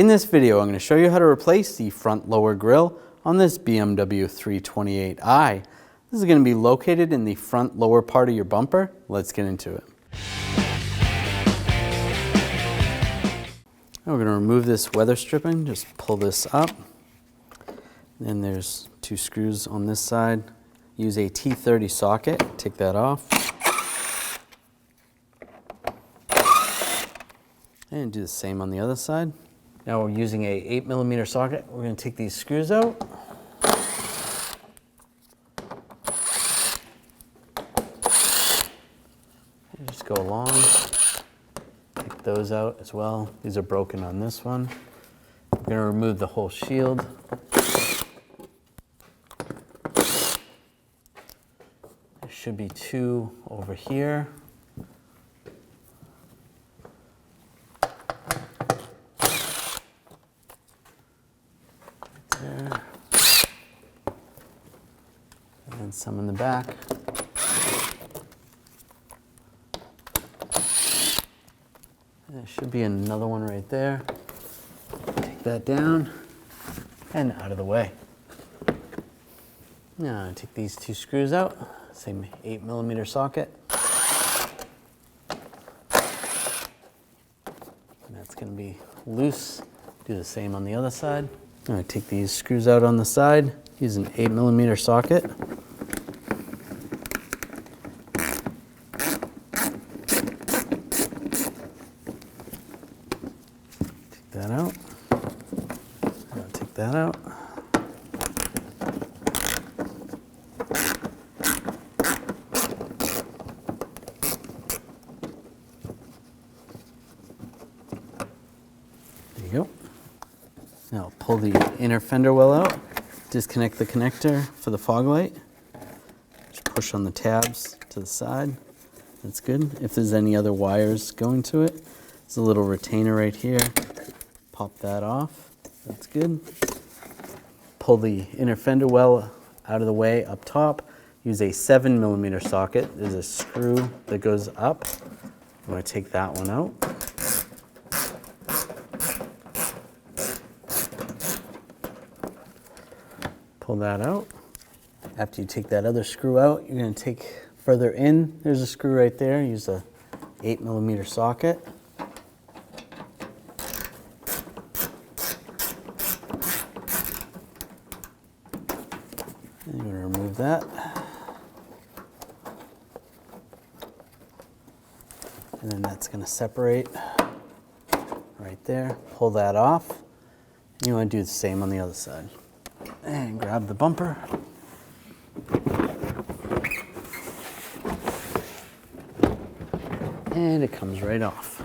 In this video, I'm going to show you how to replace the front lower grille on this BMW 328i. This is going to be located in the front lower part of your bumper. Let's get into it. Now we're going to remove this weather stripping, just pull this up. Then there's two screws on this side. Use a T30 socket, take that off. And do the same on the other side. Now we're using a 8mm socket. We're going to take these screws out. And just go along. Take those out as well. These are broken on this one. We're going to remove the whole shield. There should be two over here. There. And some in the back. There should be another one right there. Take that down and out of the way. Now I take these two screws out, same 8mm socket. And that's going to be loose. Do the same on the other side. I'm going to take these screws out on the side, use an 8mm socket. Take that out. Take that out. There you go. Now pull the inner fender well out, disconnect the connector for the fog light. Just push on the tabs to the side. That's good. If there's any other wires going to it, there's a little retainer right here. Pop that off. That's good. Pull the inner fender well out of the way up top. Use a 7mm socket. There's a screw that goes up. I'm going to take that one out. Pull that out. After you take that other screw out, you're going to take further in. There's a screw right there. Use a 8mm socket. And you're going to remove that. And then that's going to separate right there. Pull that off. And you want to do the same on the other side. And grab the bumper. And it comes right off.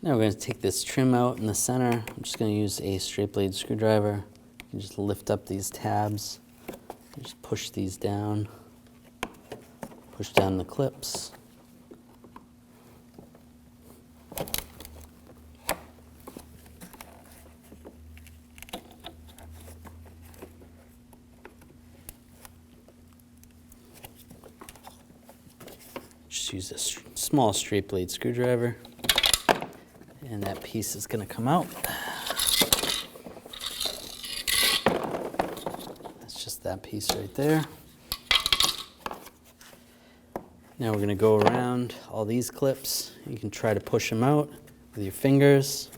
Now we're going to take this trim out in the center. I'm just going to use a straight blade screwdriver. You just lift up these tabs. You just push these down. Push down the clips. Just use a small straight blade screwdriver, and that piece is going to come out. That's just that piece right there. Now we're going to go around all these clips. You can try to push them out with your fingers,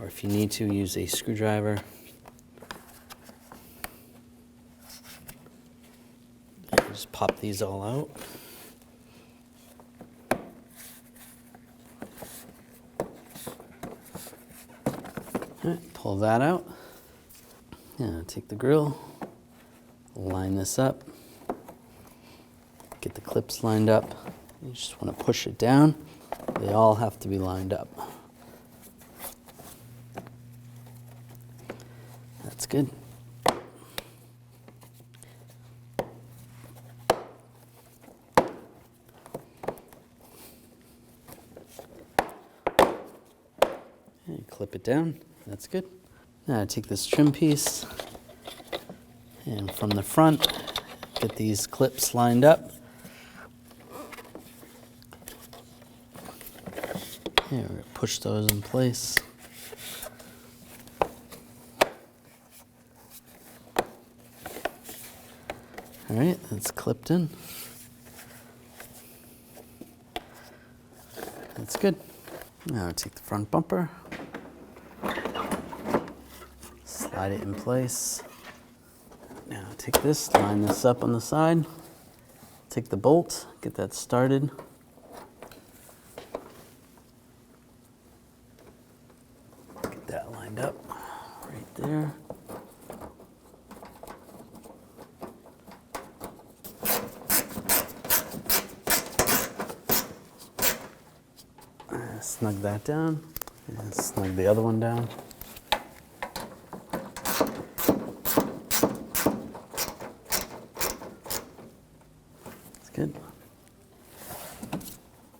or if you need to, use a screwdriver. Just pop these all out. Alright, pull that out. Now take the grill, line this up, get the clips lined up. You just want to push it down. They all have to be lined up. That's good. And clip it down. That's good. Now I take this trim piece and from the front, get these clips lined up. Here, push those in place. All right, that's clipped in. That's good. Now take the front bumper, slide it in place. Now take this, line this up on the side, take the bolt, get that started. Get that lined up right there. Snug that down, and snug the other one down. That's good.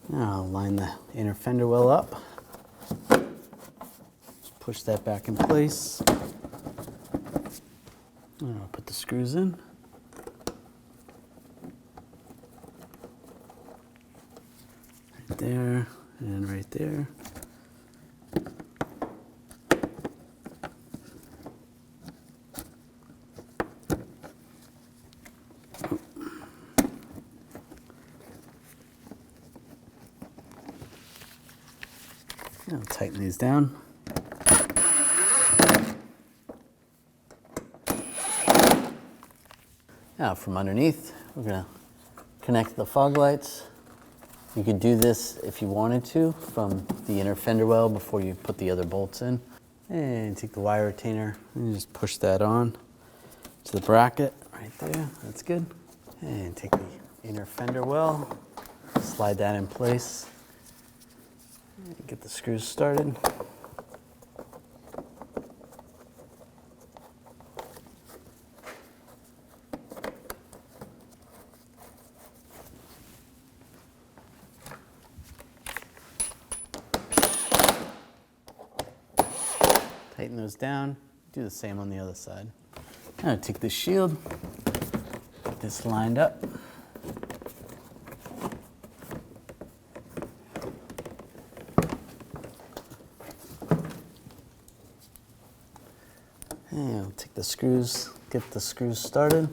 Now I'll line the inner fender well up. Just push that back in place. And I'll put the screws in. Right there. And right there. I'll tighten these down. Now from underneath, we're going to connect the fog lights. You could do this if you wanted to from the inner fender well before you put the other bolts in. And take the wire retainer and just push that on to the bracket right there. That's good. And take the inner fender well, slide that in place, and get the screws started. Tighten those down, do the same on the other side. Now take the shield, get this lined up. And we'll take the screws, get the screws started.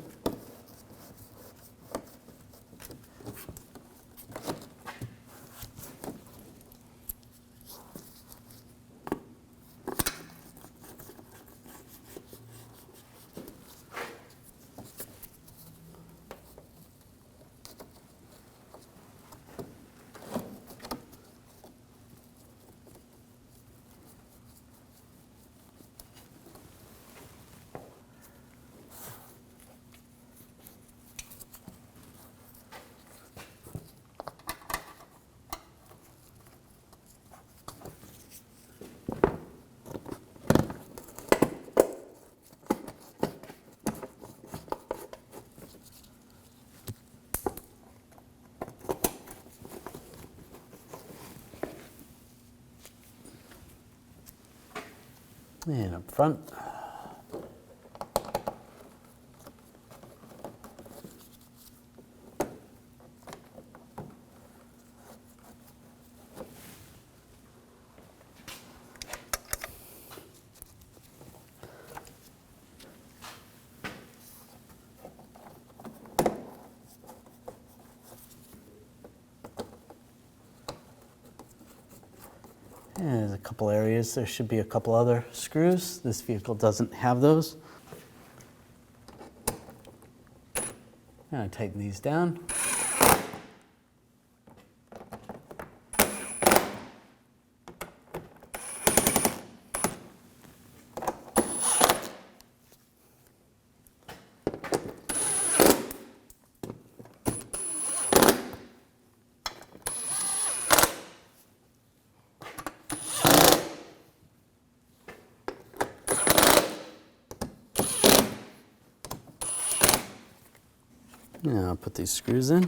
And up front. And there's a couple areas. There should be a couple other screws. This vehicle doesn't have those. Now I tighten these down. Now I'll put these screws in.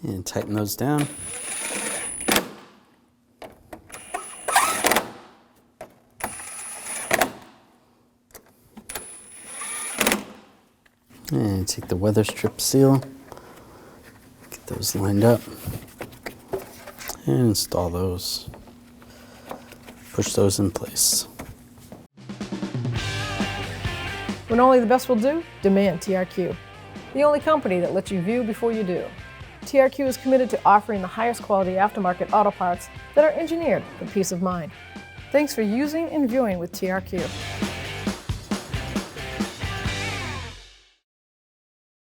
And tighten those down. And take the weather strip seal, get those lined up, and install those. Push those in place. When only the best will do, demand TRQ. The only company that lets you view before you do. TRQ is committed to offering the highest quality aftermarket auto parts that are engineered for peace of mind. Thanks for using and viewing with TRQ.